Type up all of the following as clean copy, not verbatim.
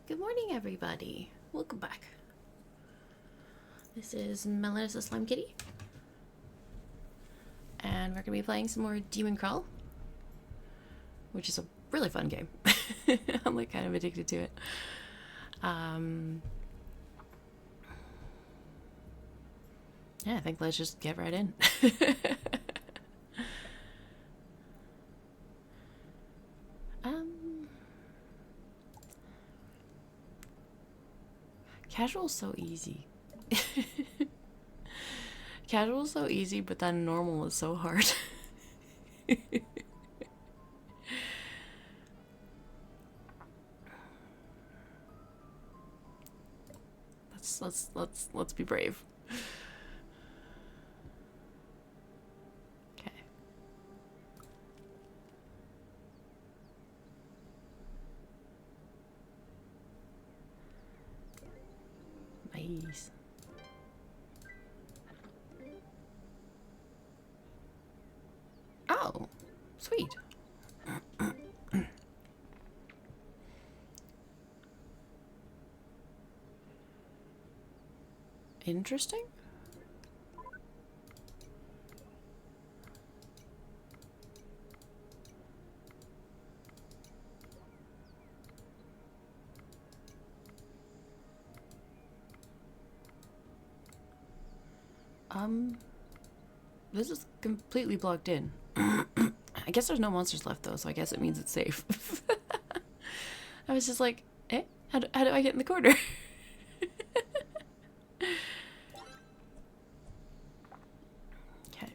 Good morning, everybody. Welcome back. This is Melynas the Slime Kitty. And we're going to be playing some more DemonCrawl, which is a really fun game. I'm like kind of addicted to it. Yeah, I think let's just get right in. Casual's so easy. Casual's so easy, but then normal is so hard. Let's be brave. Okay. Nice. Oh, sweet. Interesting. This is completely blocked in. I guess there's no monsters left though, so I guess it means it's safe. I was just like, eh? How do I get in the corner? Okay.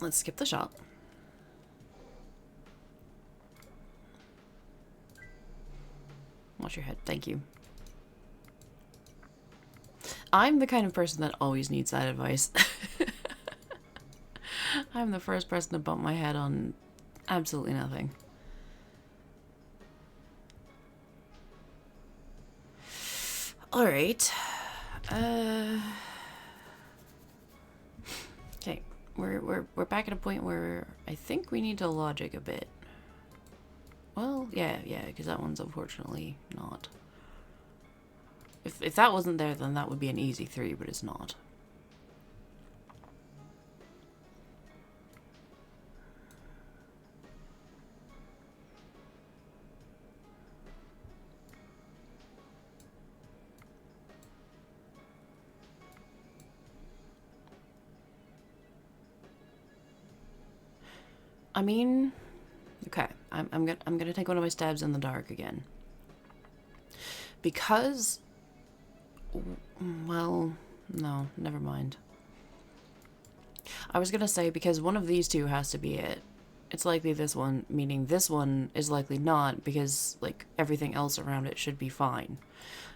Let's skip the shop. Wash your head. Thank you. I'm the kind of person that always needs that advice. I'm the first person to bump my head on absolutely nothing. Alright. Okay. We're back at a point where I think we need to logic a bit. Well, yeah, because that one's unfortunately not. If that wasn't there, then that would be an easy 3, but it's not. I mean, okay, I'm gonna take one of my stabs in the dark again. Because, well, no, never mind. I was gonna say because one of these two has to be it. It's likely this one, meaning this one is likely not because, like, everything else around it should be fine.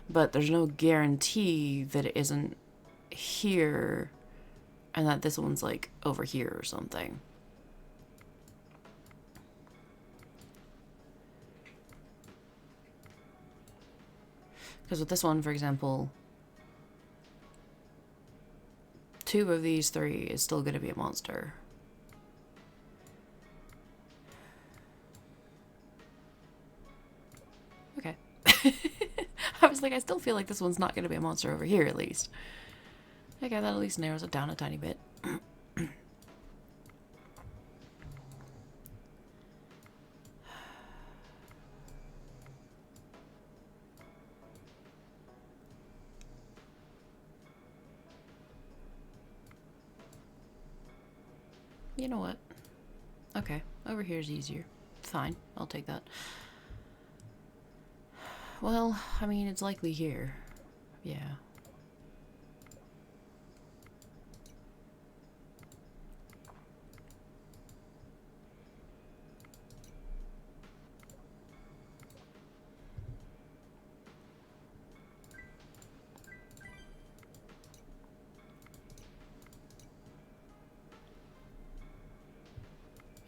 But there's no guarantee that it isn't here and that this one's, like, over here or something. Because with this one, for example, 2 of these 3 is still going to be a monster. Okay. I was like, I still feel like this one's not going to be a monster over here, at least. Okay, that at least narrows it down a tiny bit. You know what? Okay, over here is easier. Fine, I'll take that. Well, I mean, it's likely here. Yeah.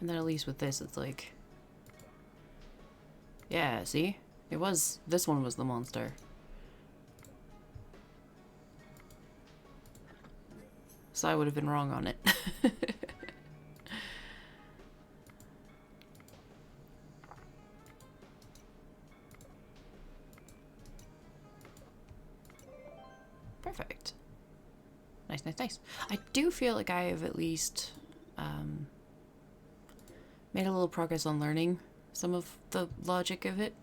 And then at least with this, it's like... Yeah, see? It was... This one was the monster. So I would have been wrong on it. Perfect. Nice, nice, nice. I do feel like I have at least made a little progress on learning some of the logic of it.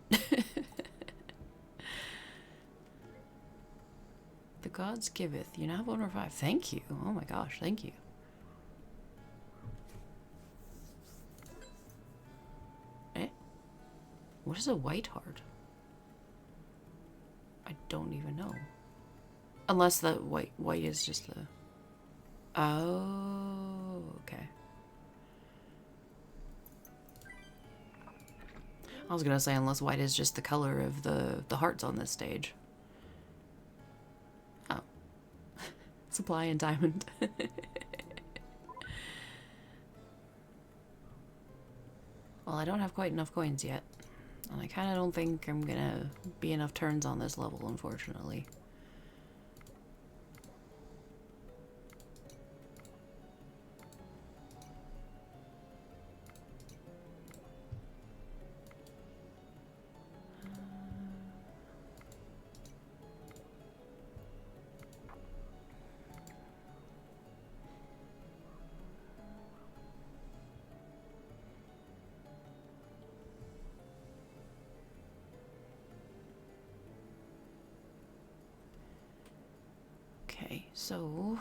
The gods giveth. You now have 1 over 5. Thank you. Oh my gosh, thank you. Eh? What is a white heart? I don't even know. Unless the white is just the... Oh, okay. I was gonna say unless white is just the color of the hearts on this stage. Oh. Supply and diamond. Well, I don't have quite enough coins yet. And I kind of don't think I'm gonna be enough turns on this level, unfortunately. Okay, so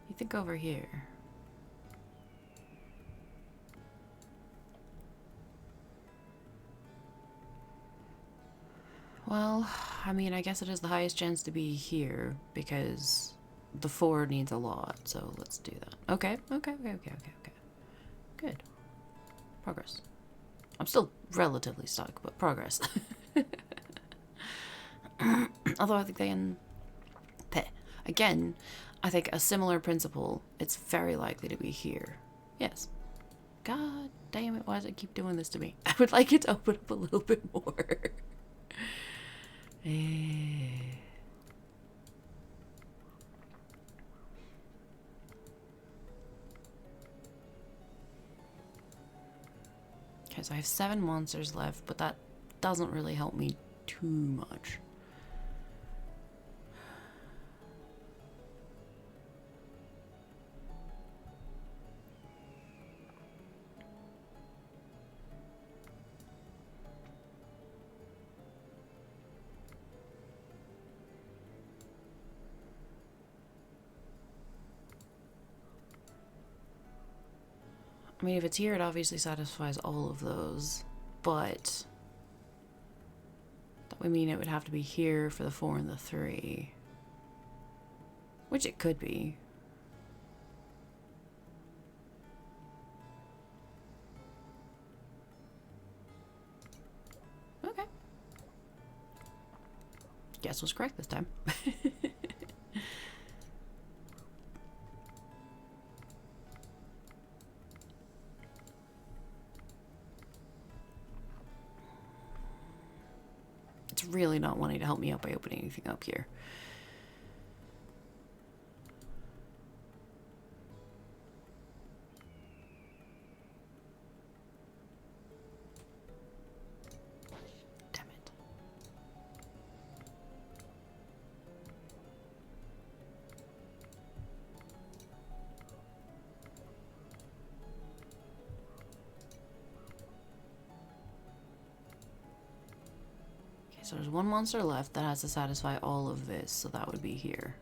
you think over here. Well, I mean, I guess it is the highest chance to be here because the 4 needs a lot, so let's do that. Okay, okay, okay, okay, okay, okay. Good. Progress. I'm still relatively stuck, but progress. Although I think they again, I think a similar principle, it's very likely to be here. Yes. God damn it, why does it keep doing this to me? I would like it to open up a little bit more. Okay, so I have 7 monsters left, but that doesn't really help me too much. I mean, if it's here, it obviously satisfies all of those, but that would mean it would have to be here for the 4 and the 3. Which it could be. Okay. Guess was correct this time. It's really not wanting to help me out by opening anything up here. Damn it. So there's 1 monster left that has to satisfy all of this, so that would be here.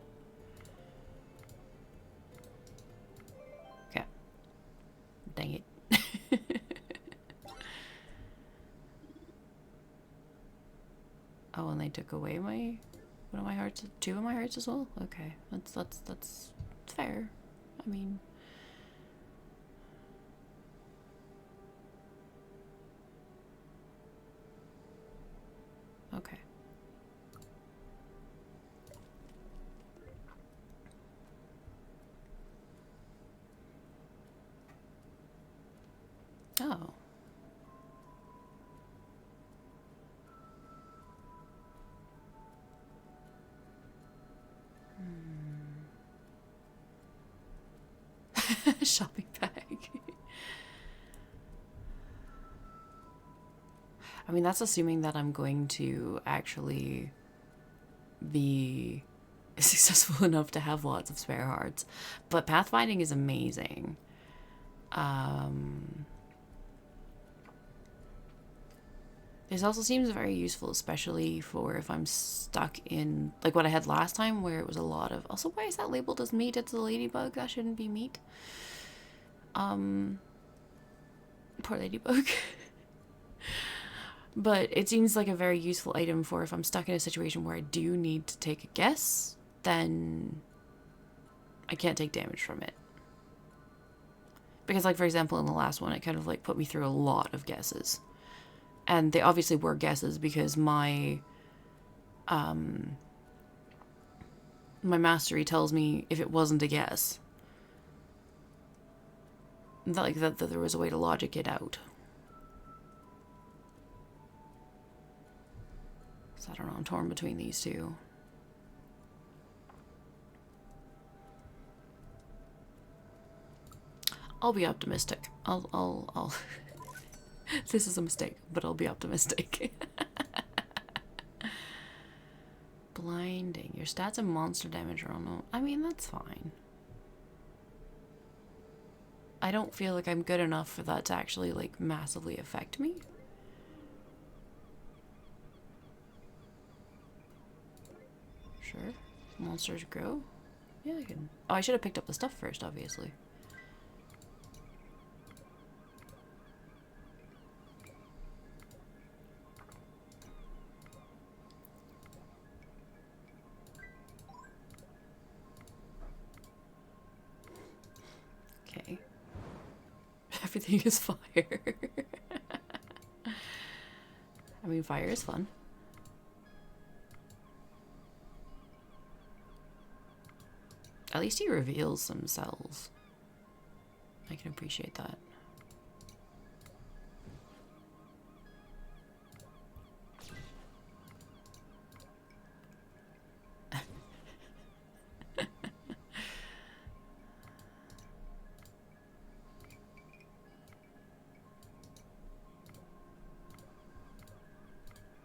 Okay. Dang it. Oh, and they took away one of my hearts, 2 of my hearts as well? Okay. That's fair. I mean, okay. Oh. Shopping bag. I mean, that's assuming that I'm going to actually be successful enough to have lots of spare hearts. But pathfinding is amazing. This also seems very useful, especially for if I'm stuck in, like what I had last time, where it was a lot of... Also, why is that labeled as meat? It's a ladybug. That shouldn't be meat. Poor ladybug. But it seems like a very useful item for if I'm stuck in a situation where I do need to take a guess, then I can't take damage from it. Because, like, for example, in the last one, it kind of, like, put me through a lot of guesses. And they obviously were guesses because my mastery tells me if it wasn't a guess. That there was a way to logic it out. So I don't know, I'm torn between these two. I'll be optimistic. I'll This is a mistake, but I'll be optimistic. Blinding. Your stats and monster damage are unknown. I mean, that's fine. I don't feel like I'm good enough for that to actually, like, massively affect me. Sure. Monsters grow? Yeah, I can... Oh, I should have picked up the stuff first, obviously. Okay. Everything is fire. I mean, fire is fun. At least he reveals some cells. I can appreciate that.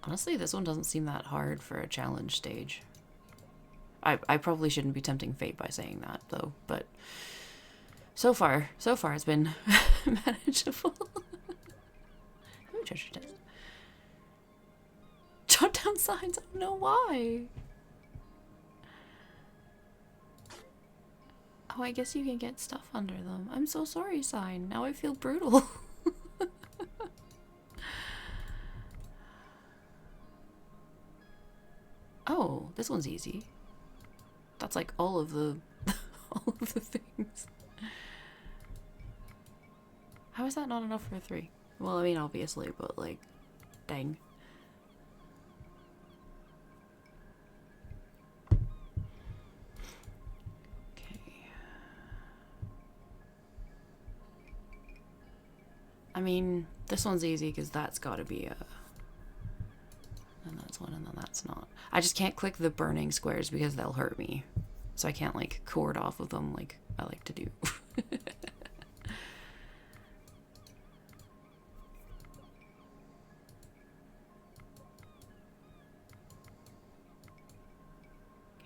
Honestly, this one doesn't seem that hard for a challenge stage. I probably shouldn't be tempting fate by saying that, though, but so far it's been manageable. Ooh, treasure chest. Jot down signs, I don't know why. Oh, I guess you can get stuff under them. I'm so sorry, sign. Now I feel brutal. Oh, this one's easy. That's like all of the all of the things. How is that not enough for a 3? Well, I mean, obviously, but like, dang. Okay. I mean, this one's easy because that's got to be a... And that's one, and then that's not. I just can't click the burning squares because they'll hurt me. So I can't, like, cord off of them like I like to do. Okay,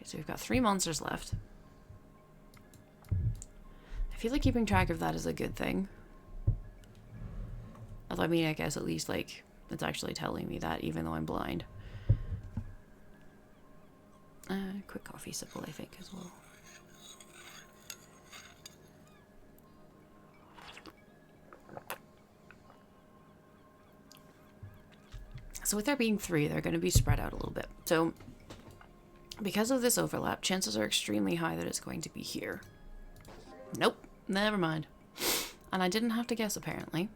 so we've got 3 monsters left. I feel like keeping track of that is a good thing. Although, I mean, I guess at least, like, it's actually telling me that, even though I'm blind. Quick coffee sipple, I think, as well. So with there being 3, they're going to be spread out a little bit. So, because of this overlap, chances are extremely high that it's going to be here. Nope, never mind. And I didn't have to guess, apparently.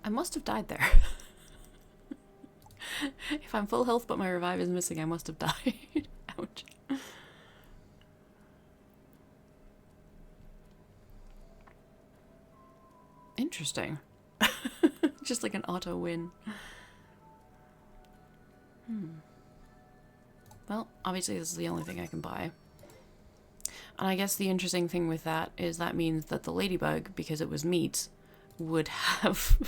I must have died there. If I'm full health but my revive is missing, I must have died. Ouch. Interesting. Just like an auto win. Well, obviously this is the only thing I can buy. And I guess the interesting thing with that is that means that the ladybug, because it was meat, would have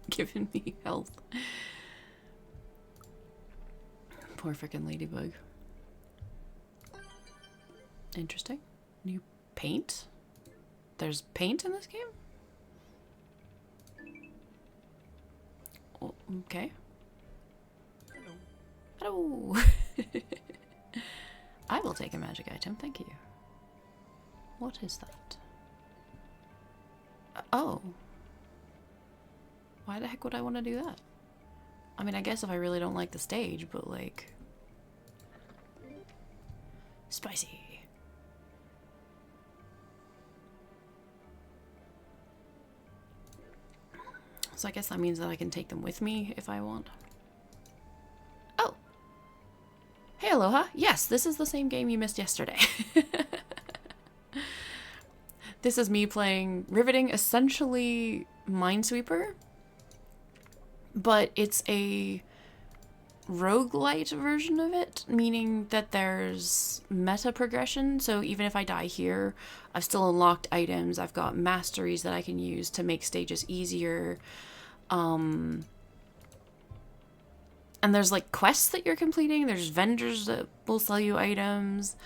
given me health. Poor frickin' ladybug. Interesting. New paint? There's paint in this game? Oh, okay. Hello. I will take a magic item, thank you. What is that? Oh. Why the heck would I want to do that? I mean, I guess if I really don't like the stage, but like... Spicy. So I guess that means that I can take them with me if I want. Oh! Hey, Aloha! Yes, this is the same game you missed yesterday. This is me playing Riveting, essentially Minesweeper. But it's a roguelite version of it, meaning that there's meta progression. So even if I die here, I've still unlocked items. I've got masteries that I can use to make stages easier. And there's like quests that you're completing. There's vendors that will sell you items.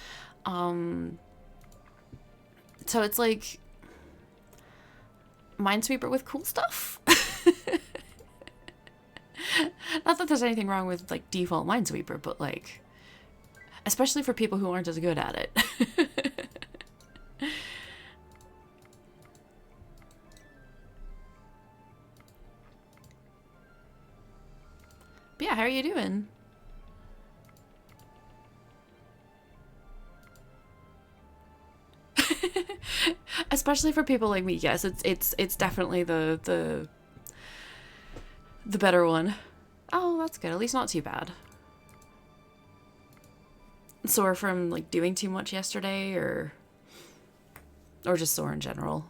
So it's like Minesweeper with cool stuff. Not that there's anything wrong with like default Minesweeper, but like, especially for people who aren't as good at it. But yeah, how are you doing? Especially for people like me, yes, it's definitely the better one. Oh, that's good. At least not too bad. Sore from like doing too much yesterday, or just sore in general.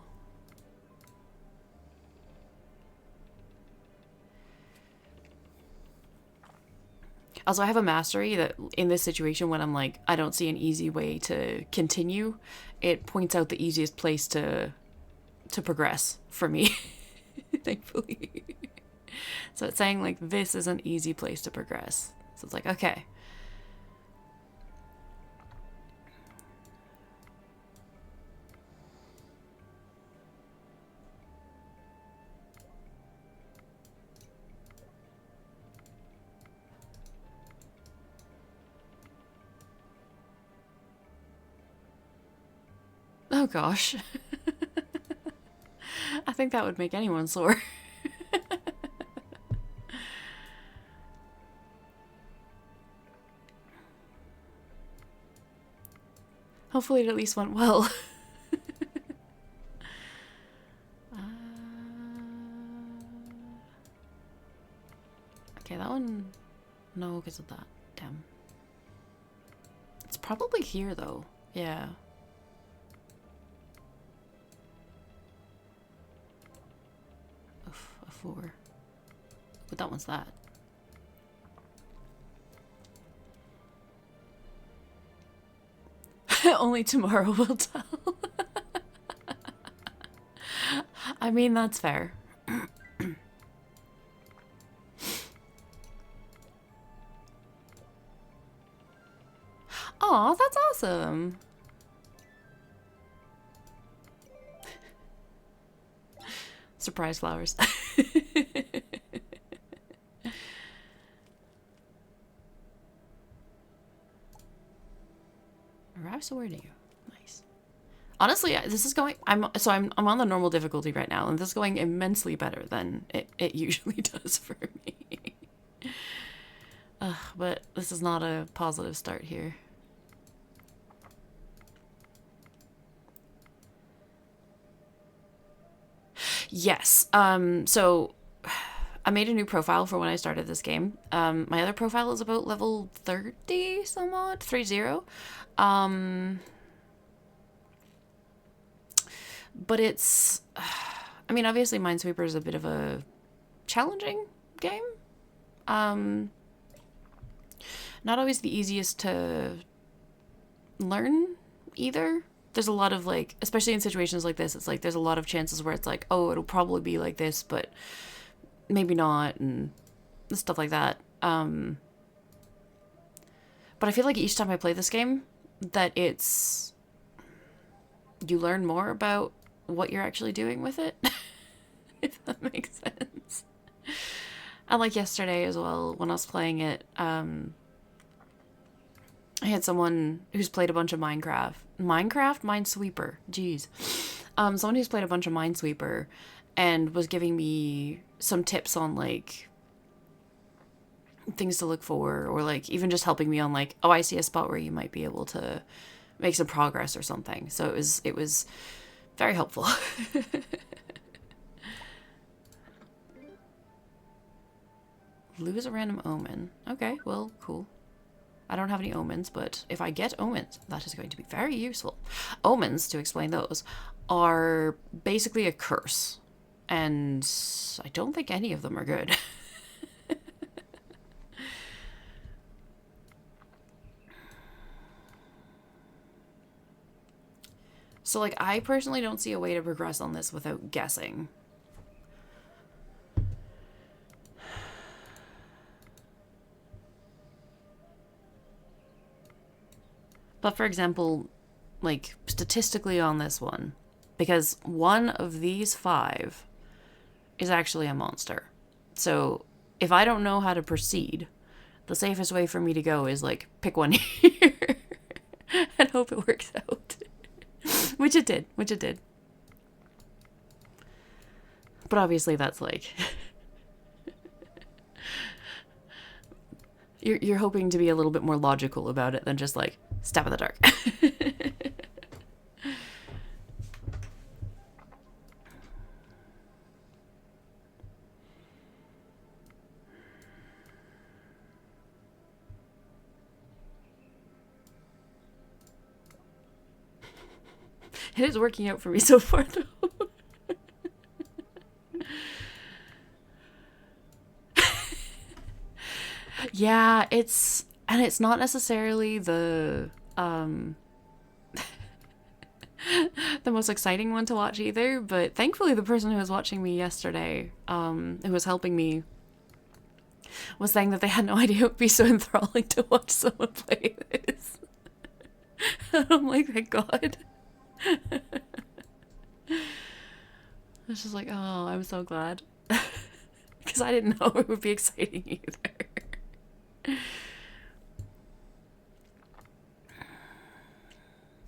Also, I have a mastery that in this situation, when I'm like, I don't see an easy way to continue, it points out the easiest place to progress for me, thankfully. So it's saying like, this is an easy place to progress. So it's like, okay. Oh gosh. I think that would make anyone sore. Hopefully it at least went well. Okay, that one... No, because of that. Damn. It's probably here, though. Yeah. A 4. But that one's that. Only tomorrow will tell. I mean, that's fair. Aw, that's awesome. Surprise flowers. Arrive so where do you? Nice. Honestly, this is going... I'm on the normal difficulty right now, and this is going immensely better than it usually does for me. But this is not a positive start here. Yes. So I made a new profile for when I started this game. My other profile is about level 30 some odd, 30. But it's I mean, obviously Minesweeper is a bit of a challenging game. Not always the easiest to learn either. There's a lot of like, especially in situations like this, it's like there's a lot of chances where it's like, oh, it'll probably be like this, but maybe not, and stuff like that. But I feel like each time I play this game, that you learn more about what you're actually doing with it, if that makes sense. And like yesterday as well, when I was playing it, I had someone who's played a bunch of Minesweeper, jeez. Someone who's played a bunch of Minesweeper and was giving me some tips on like things to look for, or like even just helping me on like, oh, I see a spot where you might be able to make some progress or something. So it was very helpful. Lose a random omen. Okay, well, cool. I don't have any omens, but if I get omens, that is going to be very useful. Omens, to explain those, are basically a curse. And I don't think any of them are good. So, like, I personally don't see a way to progress on this without guessing. But for example, like, statistically on this one, because one of these 5 is actually a monster. So, if I don't know how to proceed, the safest way for me to go is, like, pick one here and hope it works out. Which it did. But obviously that's like... You're hoping to be a little bit more logical about it than just like, stab in the dark. It is working out for me so far, though. Yeah, it's not necessarily the the most exciting one to watch either, but thankfully the person who was watching me yesterday, who was helping me, was saying that they had no idea it would be so enthralling to watch someone play this. I'm like, thank God. I was just like, oh, I'm so glad. Because I didn't know it would be exciting either.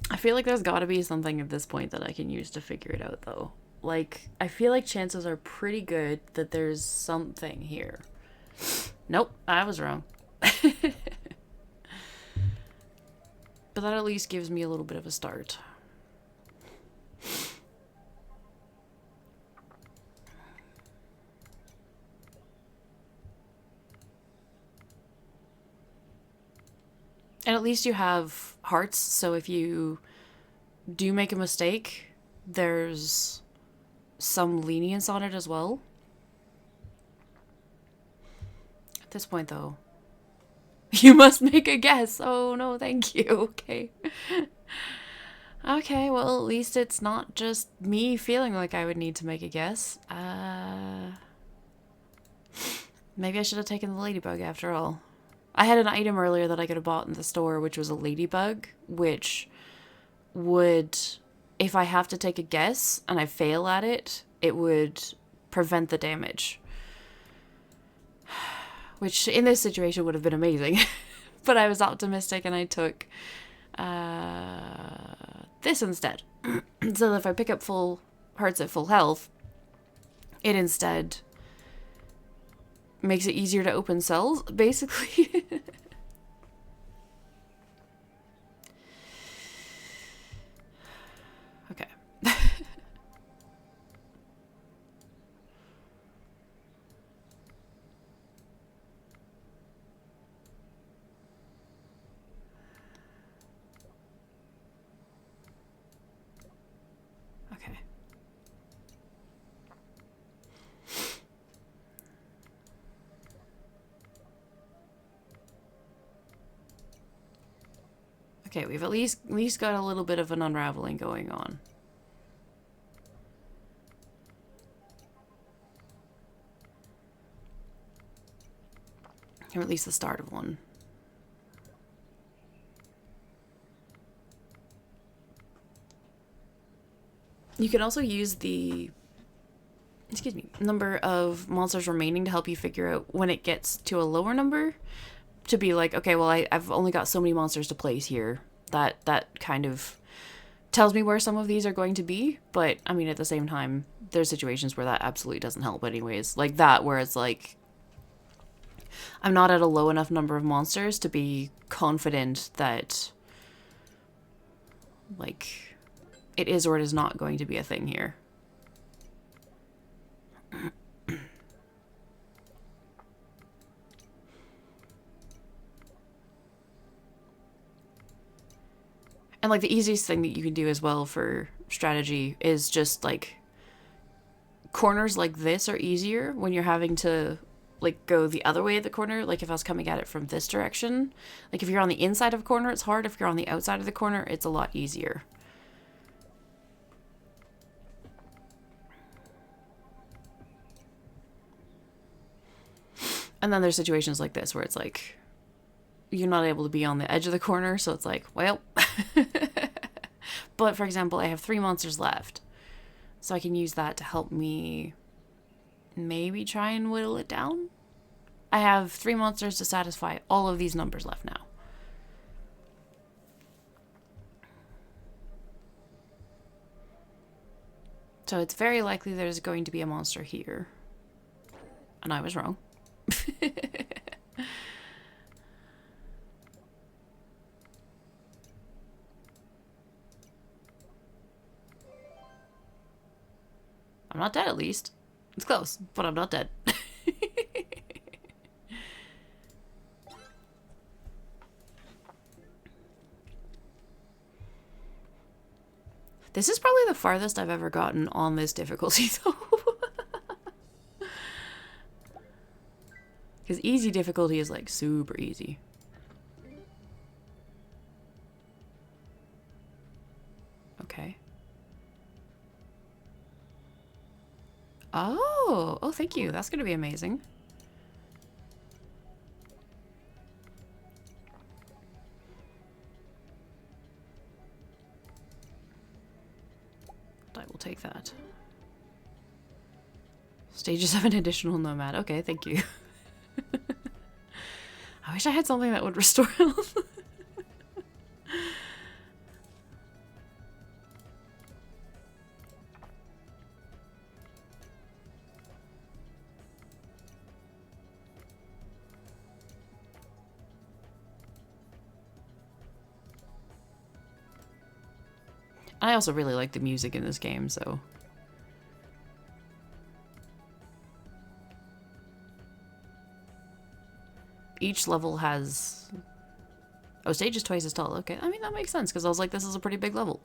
I feel like there's gotta be something at this point that I can use to figure it out, though. Like, I feel like chances are pretty good that there's something here. Nope, I was wrong. But that at least gives me a little bit of a start. And at least you have hearts, so if you do make a mistake, there's some lenience on it as well. At this point, though, you must make a guess. Oh, no, thank you. Okay. Okay, well, at least it's not just me feeling like I would need to make a guess. Maybe I should have taken the ladybug after all. I had an item earlier that I could have bought in the store, which was a ladybug, which would, if I have to take a guess and I fail at it, it would prevent the damage. Which, in this situation, would have been amazing. But I was optimistic and I took this instead. So if I pick up full hearts at full health, it instead makes it easier to open cells, basically. Okay. Okay. Okay, we've at least got a little bit of an unraveling going on. Or at least the start of one. You can also use the, excuse me, number of monsters remaining to help you figure out when it gets to a lower number. To be like, okay, well, I've only got so many monsters to place here. That kind of tells me where some of these are going to be. But, I mean, at the same time, there's situations where that absolutely doesn't help anyways. Like that, where it's like, I'm not at a low enough number of monsters to be confident that, like, it is or it is not going to be a thing here. And, like, the easiest thing that you can do as well for strategy is just, like, corners like this are easier when you're having to, like, go the other way of the corner. Like, if I was coming at it from this direction. Like, if you're on the inside of a corner, it's hard. If you're on the outside of the corner, it's a lot easier. And then there's situations like this where it's like, you're not able to be on the edge of the corner, so it's like, well. But, for example, I have 3 monsters left. So I can use that to help me maybe try and whittle it down. I have 3 monsters to satisfy all of these numbers left now. So it's very likely there's going to be a monster here. And I was wrong. I'm not dead, at least. It's close, but I'm not dead. This is probably the farthest I've ever gotten on this difficulty, though. Because easy difficulty is, like, super easy. Okay. Oh, thank you. That's going to be amazing. I will take that. Stages have an additional nomad. Okay, thank you. I wish I had something that would restore health. I also really like the music in this game, so... Each level has... Oh, stage is twice as tall. Okay, I mean, that makes sense, because I was like, this is a pretty big level.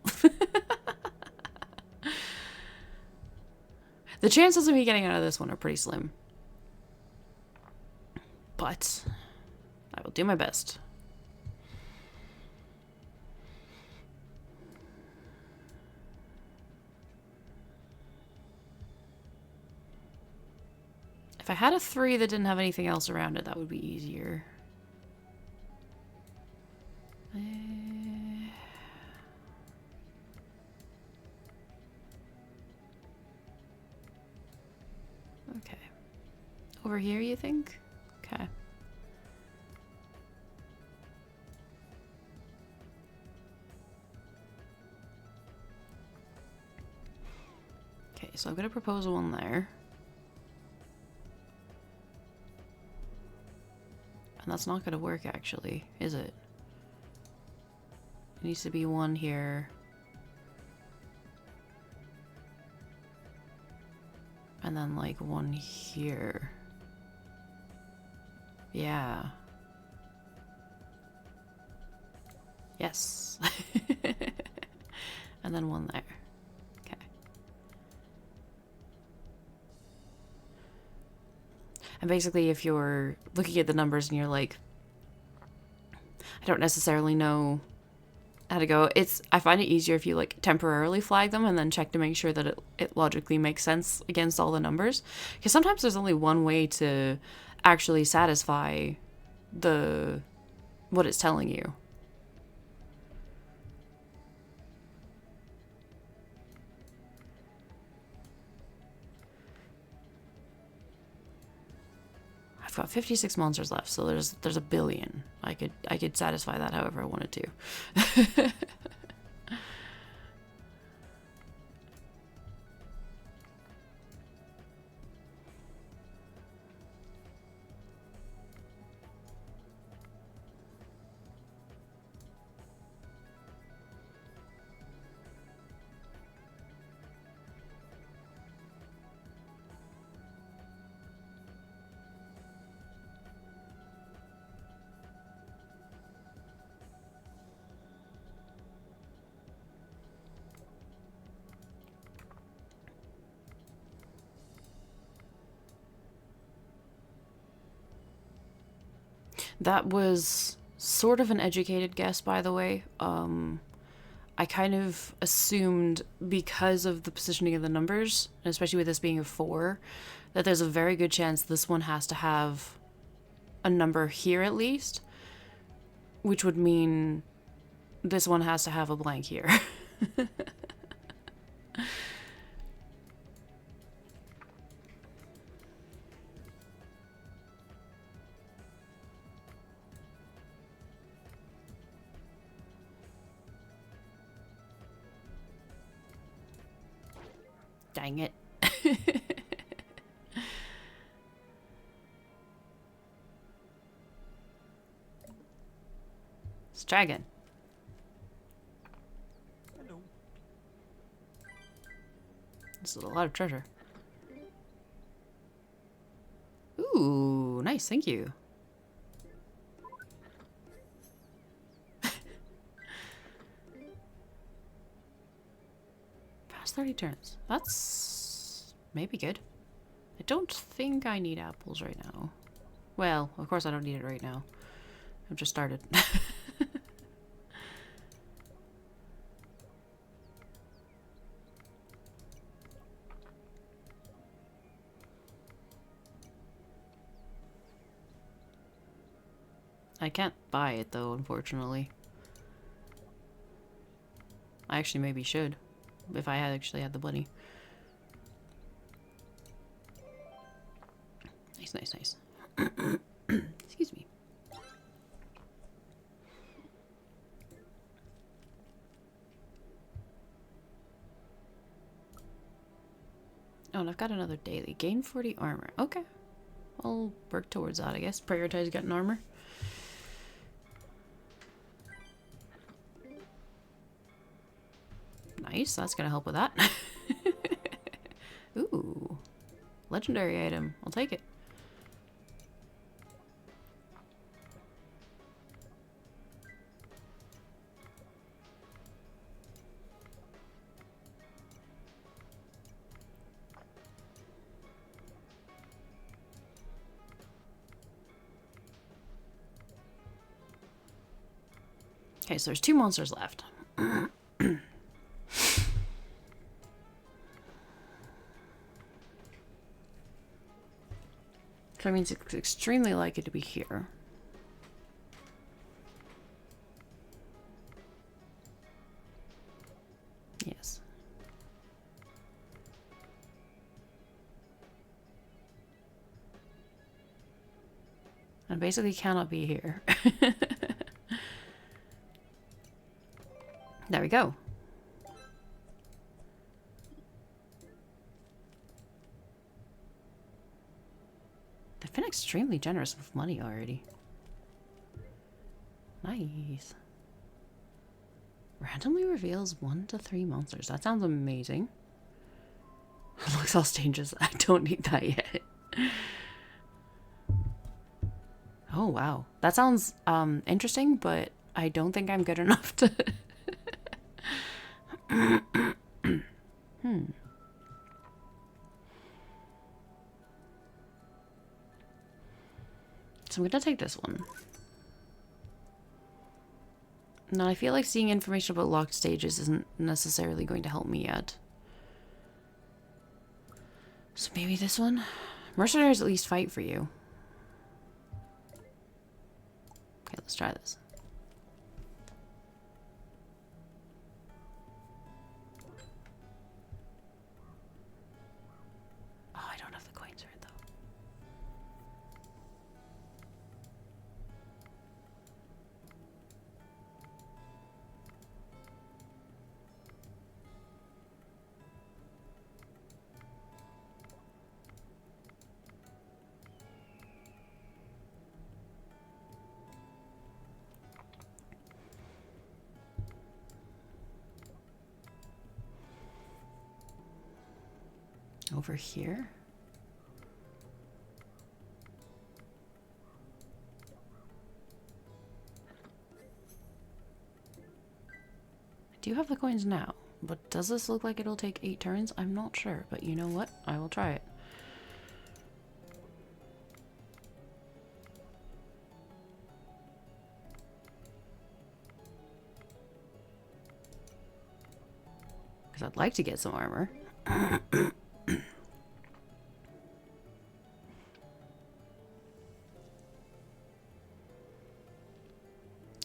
The chances of me getting out of this one are pretty slim. But I will do my best. If I had a 3 that didn't have anything else around it, that would be easier. Okay. Over here, you think? Okay. Okay, so I'm gonna propose one there. And that's not gonna work, actually, is it? It needs to be one here. And then, like, one here. Yeah. Yes. And then one there. Okay. And basically, if you're looking at the numbers and you're like, I don't necessarily know how to go. I find it easier if you like temporarily flag them and then check to make sure that it logically makes sense against all the numbers. Because sometimes there's only one way to actually satisfy what it's telling you. I've got 56 monsters left, so there's a billion. I could satisfy that however I wanted to. That was sort of an educated guess, by the way. I kind of assumed because of the positioning of the numbers, and especially with this being a 4, that there's a very good chance this one has to have a number here at least, which would mean this one has to have a blank here. Dang it. Let's try again. Hello. This is a lot of treasure. Ooh, nice, thank you. Past 30 turns. That's maybe good. I don't think I need apples right now. Well, of course I don't need it right now. I've just started. I can't buy it though, unfortunately. I actually maybe should, if I had actually had the money. Nice, nice, nice. Excuse me. Oh, and I've got another daily. Gain 40 armor. Okay. I'll work towards that, I guess. Prioritize getting armor. Nice, that's gonna help with that. Ooh. Legendary item. I'll take it. Okay, so there's 2 monsters left. So that means it's extremely likely to be here. Yes. And basically cannot be here. There we go. They've been extremely generous with money already. Nice. Randomly reveals 1 to 3 monsters. That sounds amazing. Looks all dangerous. I don't need that yet. Oh, wow. That sounds interesting, but I don't think I'm good enough to... So I'm gonna take this one. No, I feel like seeing information about locked stages isn't necessarily going to help me yet. So maybe this one? Mercenaries at least fight for you. Okay, let's try this. Oh, I don't have the coins for it though. Over here? I do have the coins now, but does this look like it'll take 8 turns? I'm not sure, but you know what? I will try it. Because I'd like to get some armor.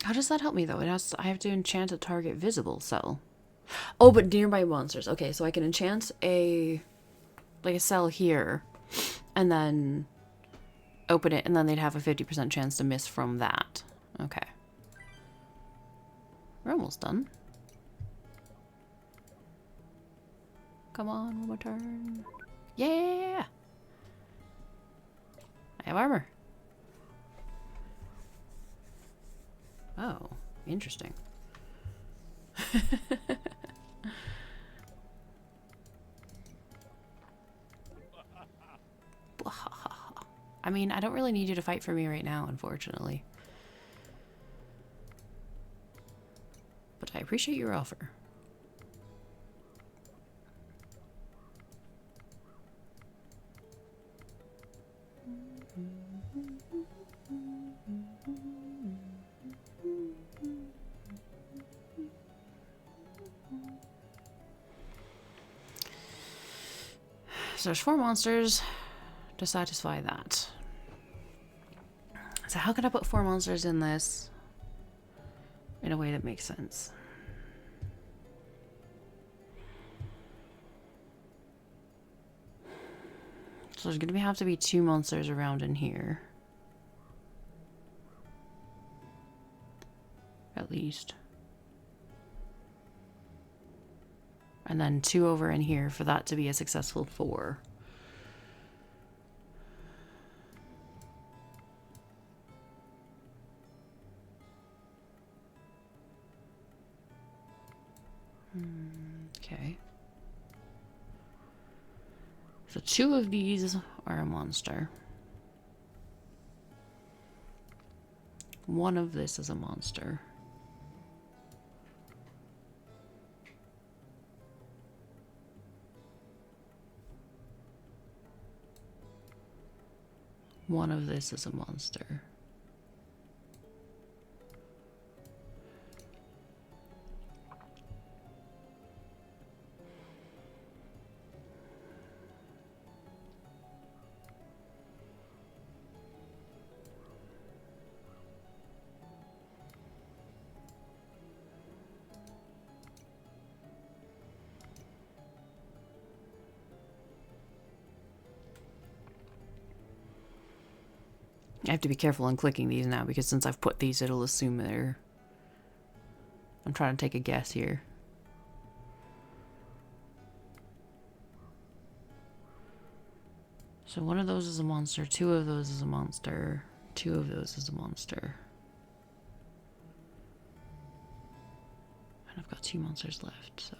How does that help me though? I have to enchant a target visible cell. Oh, but nearby monsters. Okay, so I can enchant a cell here and then open it and then they'd have a 50% chance to miss from that. Okay. We're almost done. Come on, one more turn. Yeah! I have armor. Oh, interesting. I mean, I don't really need you to fight for me right now, unfortunately. But I appreciate your offer. So there's 4 monsters to satisfy that. So how can I put 4 monsters in this in a way that makes sense? So there's going to have to be 2 monsters around in here. At least. And then 2 over in here for that to be a successful 4. Okay. So 2 of these are a monster. 1 of this is a monster. One of this is a monster. I have to be careful on clicking these now because since I've put these, it'll assume they're... I'm trying to take a guess here. So 1 of those is a monster, 2 of those is a monster, 2 of those is a monster. And I've got 2 monsters left, so...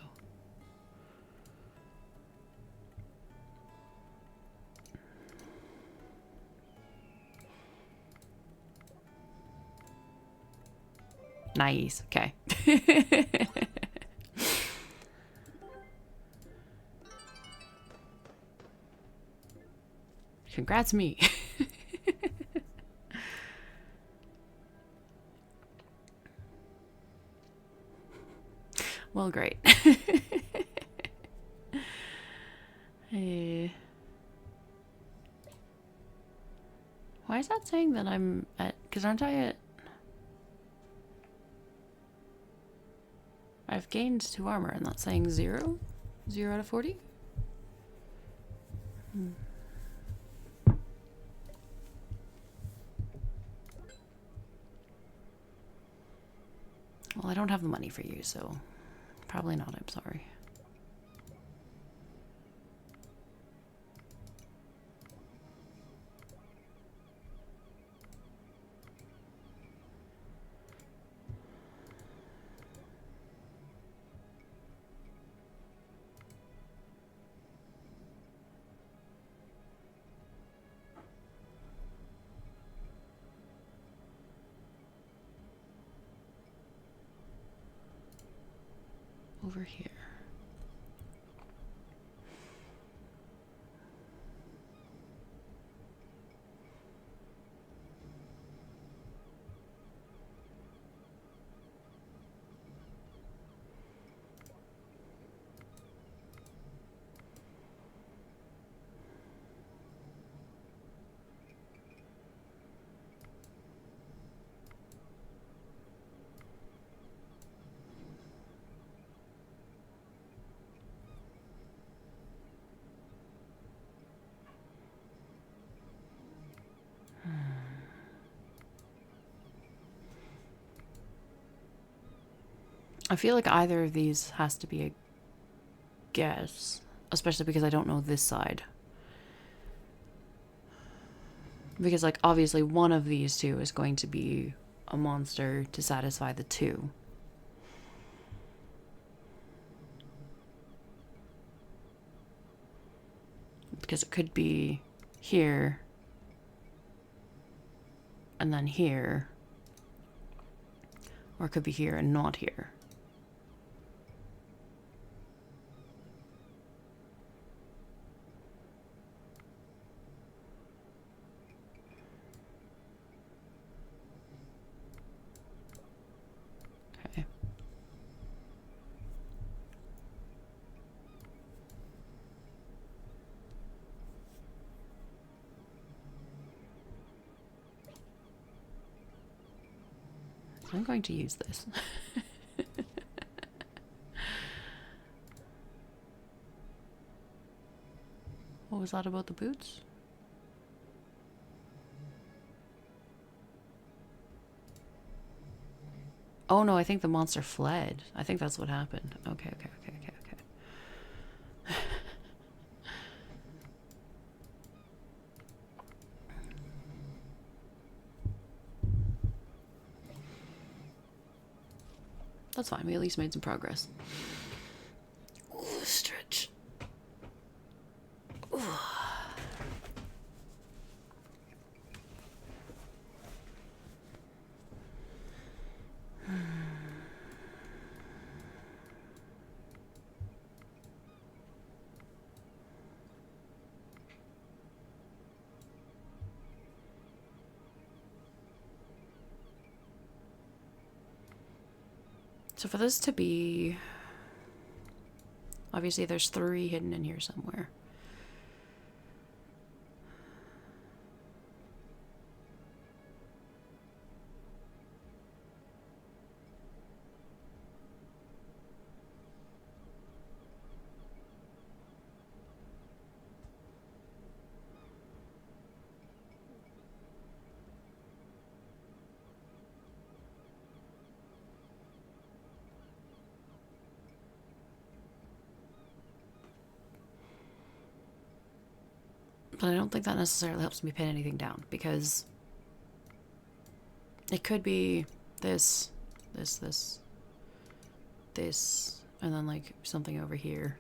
Nice. Okay. Congrats me. Well, great. Hey. Why is that saying that I'm at... Because aren't I at... I've gained 2 armor, and that's saying 0? 0 out of 40? Well, I don't have the money for you, so probably not, I'm sorry. Over here. I feel like either of these has to be a guess, especially because I don't know this side. Because, like, obviously one of these two is going to be a monster to satisfy the 2. Because it could be here, and then here, or it could be here and not here. Okay. I'm going to use this. What was that about the boots? Oh no, I think the monster fled. I think that's what happened. Okay. That's fine, we at least made some progress. Ooh, stretch. Ooh. So for this to be... Obviously there's 3 hidden in here somewhere. But I don't think that necessarily helps me pin anything down, because it could be this, and then like something over here.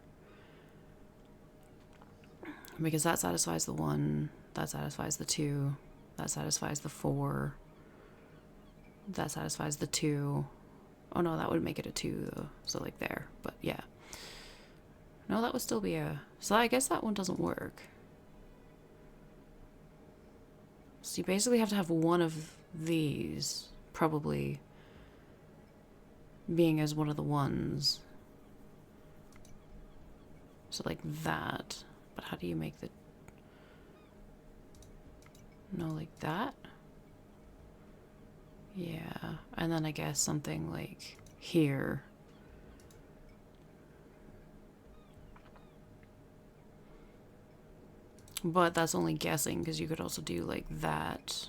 Because that satisfies the 1, that satisfies the 2, that satisfies the 4, that satisfies the 2. Oh no, that would make it a 2 though, so like there, but yeah. No, that would still be a... So I guess that one doesn't work. So you basically have to have one of these, probably, being as one of the ones. So like that. But how do you make the... No, like that? Yeah. And then I guess something like here. But that's only guessing, because you could also do like that.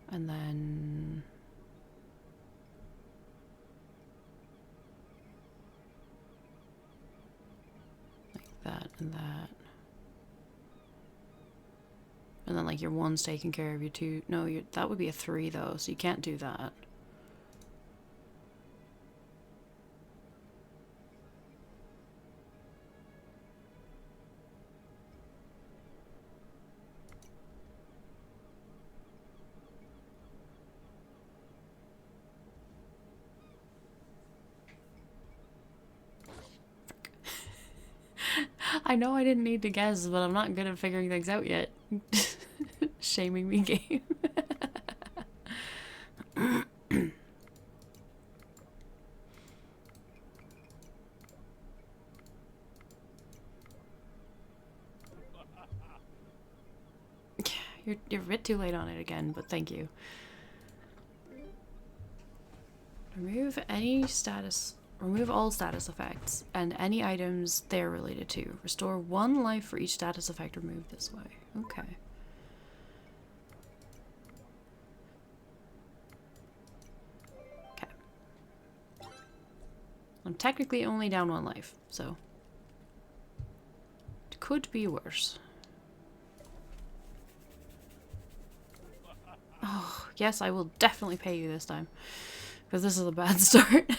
And then... like that and that. And then like your one's taking care of your two. No, that would be a 3 though, so you can't do that. I know I didn't need to guess, but I'm not good at figuring things out yet. Shaming me, game. You're a bit too late on it again, but thank you. Remove any status... Remove all status effects and any items they're related to. Restore 1 life for each status effect removed this way. Okay. Okay. I'm technically only down 1 life, so... it could be worse. Oh, yes, I will definitely pay you this time. Because this is a bad start.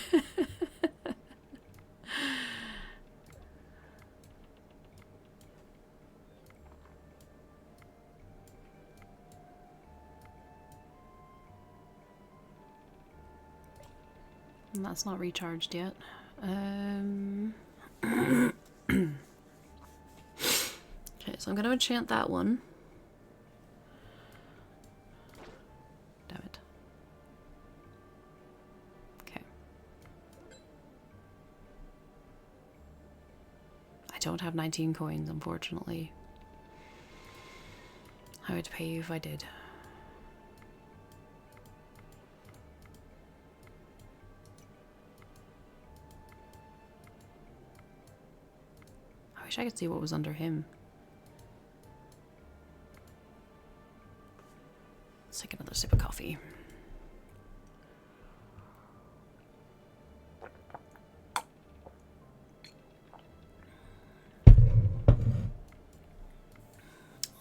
And that's not recharged yet. Okay, so I'm going to enchant that one. Damn it. Okay. I don't have 19 coins, unfortunately. I would pay you if I did. I wish I could see what was under him. Let's take another sip of coffee.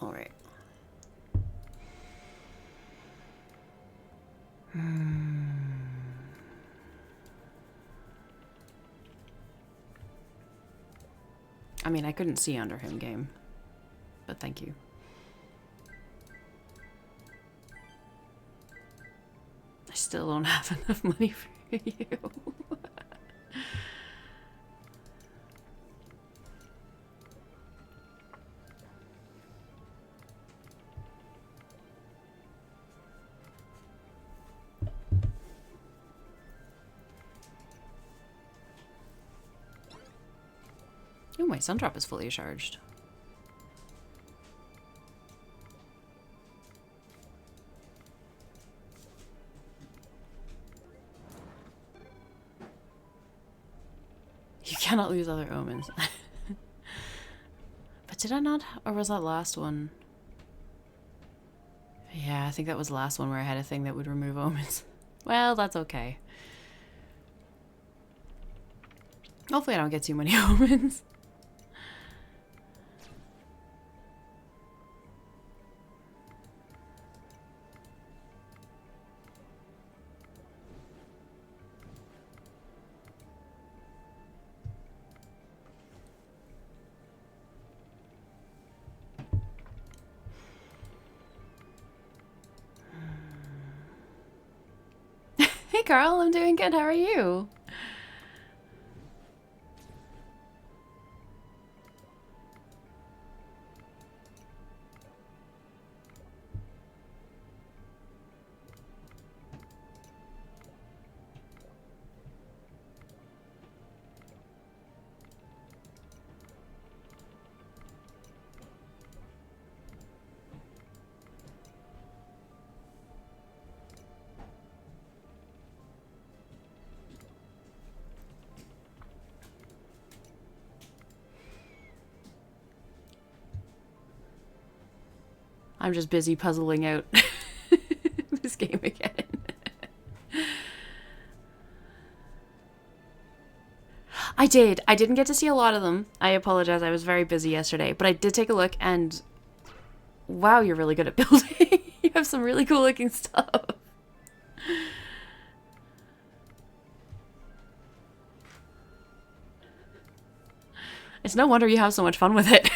All right. I mean, I couldn't see under him, game. But thank you. I still don't have enough money for you. Oh, my sun drop is fully charged. You cannot lose other omens. But did I not? Or was that last one? Yeah, I think that was the last one where I had a thing that would remove omens. Well, that's okay. Hopefully I don't get too many omens. Hey Carl, I'm doing good. How are you? I'm just busy puzzling out this game again. I did. I didn't get to see a lot of them. I apologize. I was very busy yesterday. But I did take a look and... Wow, you're really good at building. You have some really cool looking stuff. It's no wonder you have so much fun with it.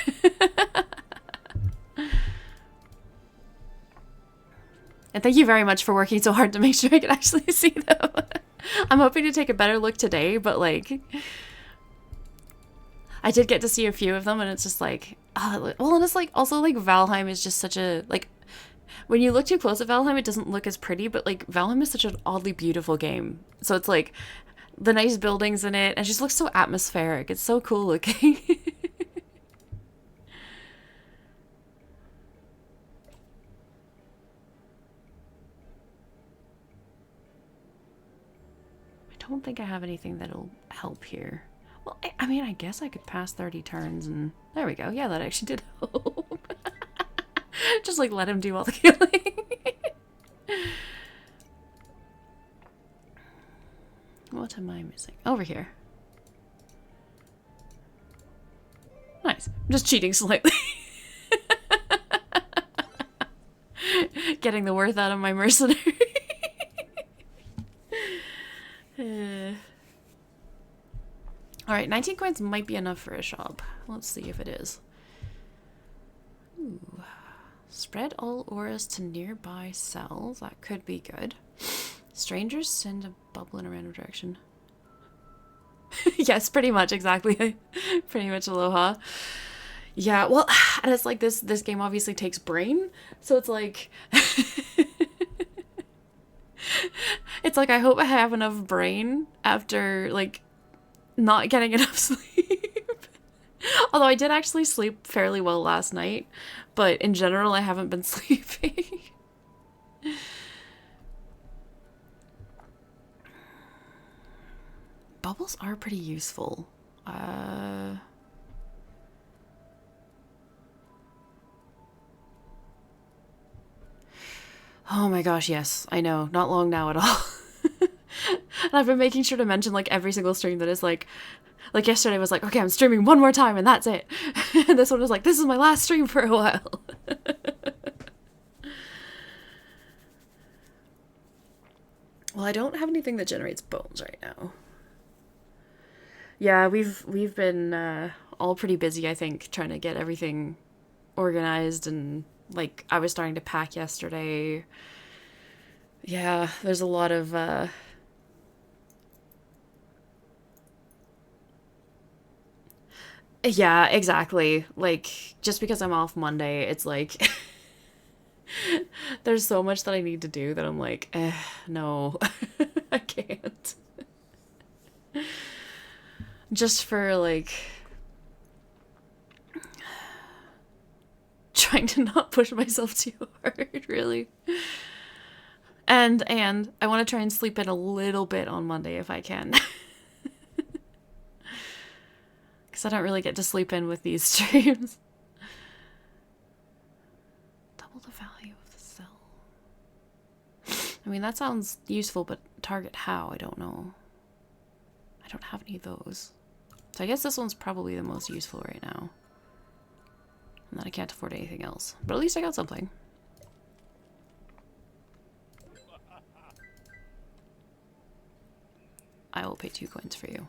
And thank you very much for working so hard to make sure I could actually see them. I'm hoping to take a better look today, but like... I did get to see a few of them and it's just like... well, and it's like, also like Valheim is just such a... Like, when you look too close at Valheim, it doesn't look as pretty, but like Valheim is such an oddly beautiful game. So it's like... The nice buildings in it, and it just looks so atmospheric. It's so cool looking. I don't think I have anything that'll help here. Well, I mean, I guess I could pass 30 turns, and there we go. Yeah, that actually did help. Just like let him do all the killing. What am I missing? Over here. Nice. I'm just cheating slightly. Getting the worth out of my mercenary. Alright, 19 coins might be enough for a shop. Let's see if it is. Ooh. Spread all auras to nearby cells. That could be good. Strangers send a bubble in a random direction. Yes, pretty much, exactly. Pretty much aloha. Yeah, well, and it's like this game obviously takes brain, so it's like... It's like I hope I have enough brain after, like, not getting enough sleep. Although I did actually sleep fairly well last night, but in general I haven't been sleeping. Bubbles are pretty useful. Oh my gosh, yes. I know. Not long now at all. And I've been making sure to mention like every single stream that is like yesterday was like, okay, I'm streaming one more time and that's it. And this one was like, this is my last stream for a while. Well, I don't have anything that generates bones right now. Yeah, we've been all pretty busy, I think, trying to get everything organized, and like I was starting to pack yesterday. Yeah, there's a lot of yeah, exactly. Like just because I'm off Monday, it's like there's so much that I need to do that I'm like, no. I can't. Just for like trying to not push myself too hard, really. And I want to try and sleep in a little bit on Monday if I can. Because I don't really get to sleep in with these streams. Double the value of the cell. I mean, that sounds useful, but target how? I don't know. I don't have any of those. So I guess this one's probably the most useful right now. And then I can't afford anything else. But at least I got something. I will pay 2 coins for you.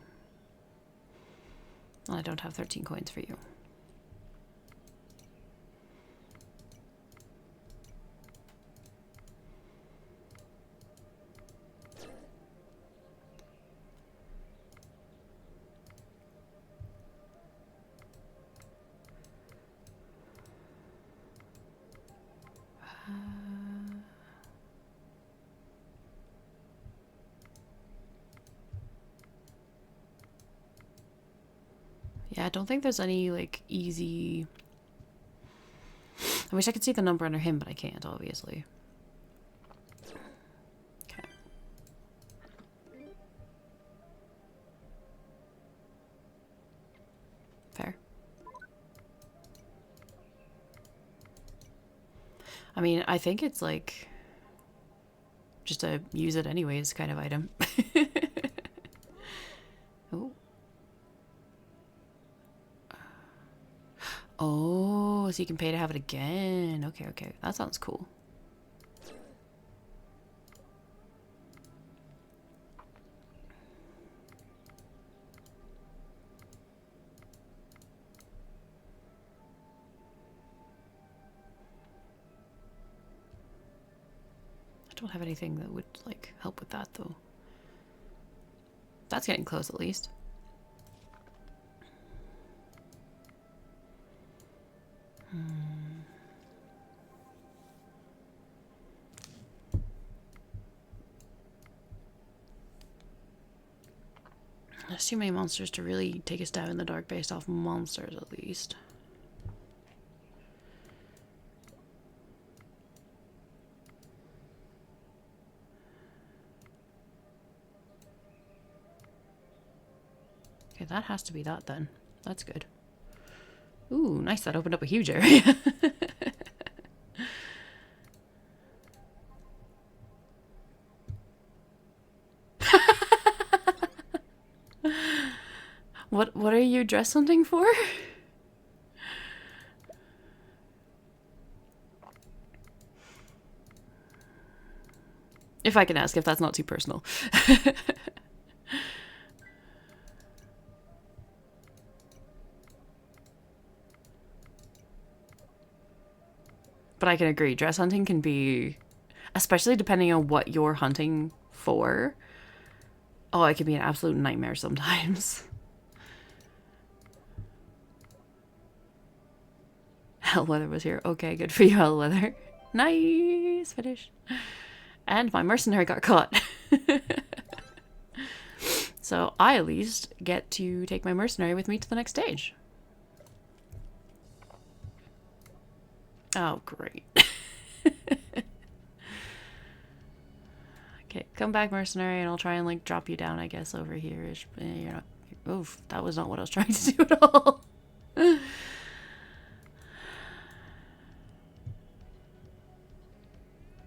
And I don't have 13 coins for you. Yeah, I don't think there's any, like, easy... I wish I could see the number under him, but I can't, obviously. Okay. Fair. I mean, I think it's like just a use it anyways kind of item. Oh. Oh, so you can pay to have it again. Okay, okay. That sounds cool. I don't have anything that would, like, help with that, though. That's getting close, at least. There's too many monsters to really take a stab in the dark based off monsters, at least. Okay, that has to be that then. That's good. Ooh, nice. That opened up a huge area. What are you dress hunting for? If I can ask, if that's not too personal. But I can agree, dress hunting can be, especially depending on what you're hunting for. Oh, it can be an absolute nightmare sometimes. Hellweather was here. Okay, good for you, Hellweather. Nice finish. And my mercenary got caught. So I at least get to take my mercenary with me to the next stage. Oh, great. Okay, come back, mercenary, and I'll try and, like, drop you down, I guess, over here. You're not... Oof, that was not what I was trying to do at all.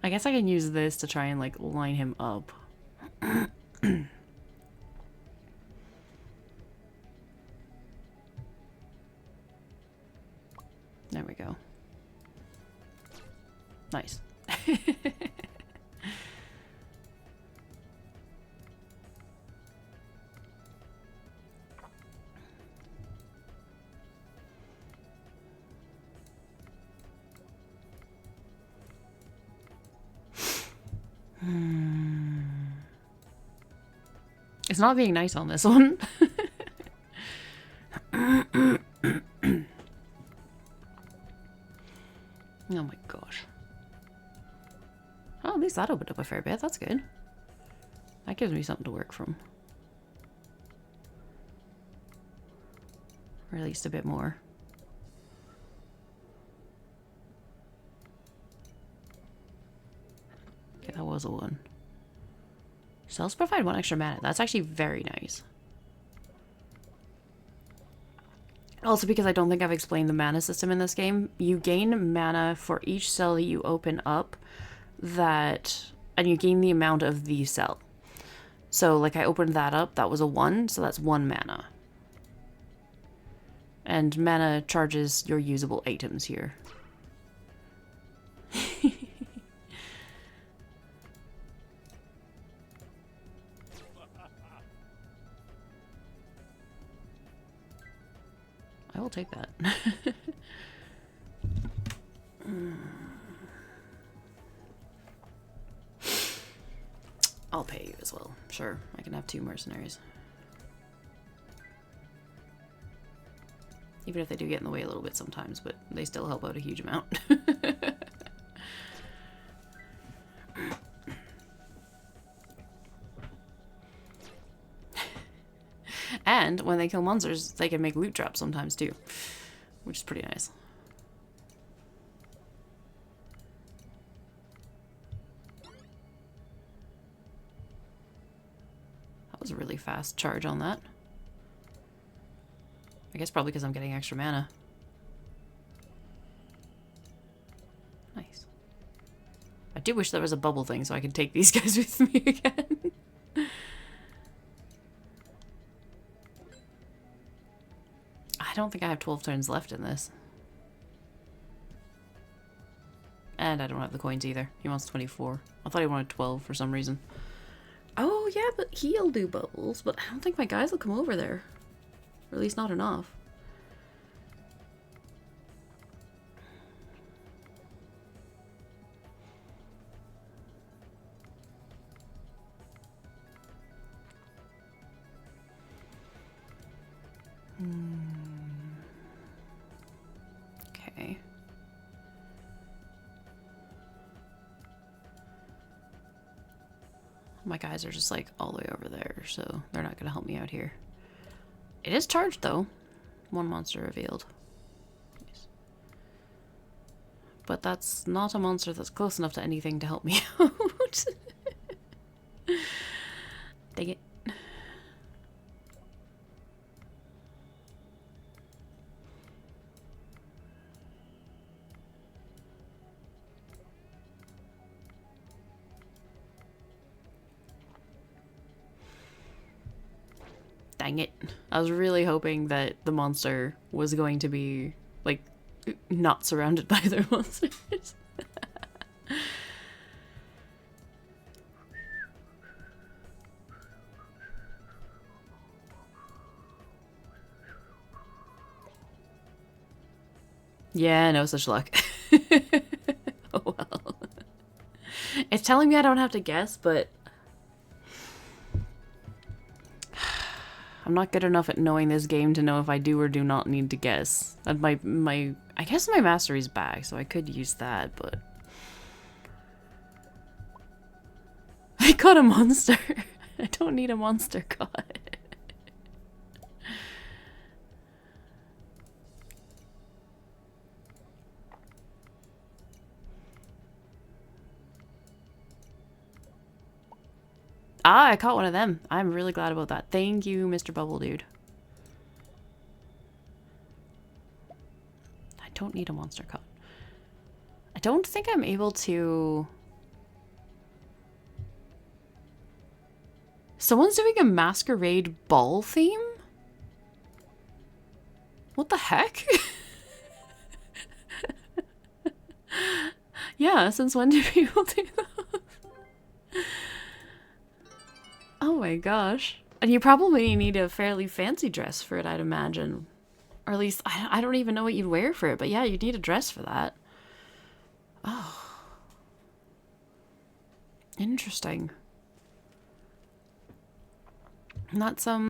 I guess I can use this to try and, like, line him up. There we go. Nice. It's not being nice on this one. Oh my gosh. Oh, at least that opened up a fair bit. That's good. That gives me something to work from. Or at least a bit more. Okay, that was a 1. Cells provide 1 extra mana. That's actually very nice. Also, because I don't think I've explained the mana system in this game, you gain mana for each cell that you open up, and you gain the amount of the cell. So, like, I opened that up, that was a 1, so that's 1 mana. And mana charges your usable items here. I will take that. I'll pay you as well. Sure, I can have 2 mercenaries. Even if they do get in the way a little bit sometimes, but they still help out a huge amount. And when they kill monsters, they can make loot drops sometimes too, which is pretty nice. That was a really fast charge on that. I guess probably because I'm getting extra mana. Nice. do wish there was a bubble thing so I could take these guys with me again. I don't think I have 12 turns left in this. And I don't have the coins either. He wants 24. I thought he wanted 12 for some reason. Oh, yeah, but he'll do bubbles. But I don't think my guys will come over there. Or at least not enough. Okay. My guys are just like all the way over there, so they're not going to help me out here. It is charged though. One monster revealed. Nice. But that's not a monster that's close enough to anything to help me out. Dang it. Dang it. I was really hoping that the monster was going to be, like, not surrounded by other monsters. Yeah, no such luck. Oh well. It's telling me I don't have to guess, but I'm not good enough at knowing this game to know if I do or do not need to guess. And I guess my mastery's back, so I could use that, but I caught a monster. I don't need a monster caught. Ah, I caught one of them. I'm really glad about that. Thank you, Mr. Bubble Dude. I don't need a monster caught. I don't think I'm able to... Someone's doing a masquerade ball theme? What the heck? Yeah, since when do people do that? Oh my gosh. And you probably need a fairly fancy dress for it, I'd imagine. Or at least, I don't even know what you'd wear for it, but yeah, you'd need a dress for that. Oh. Interesting. That's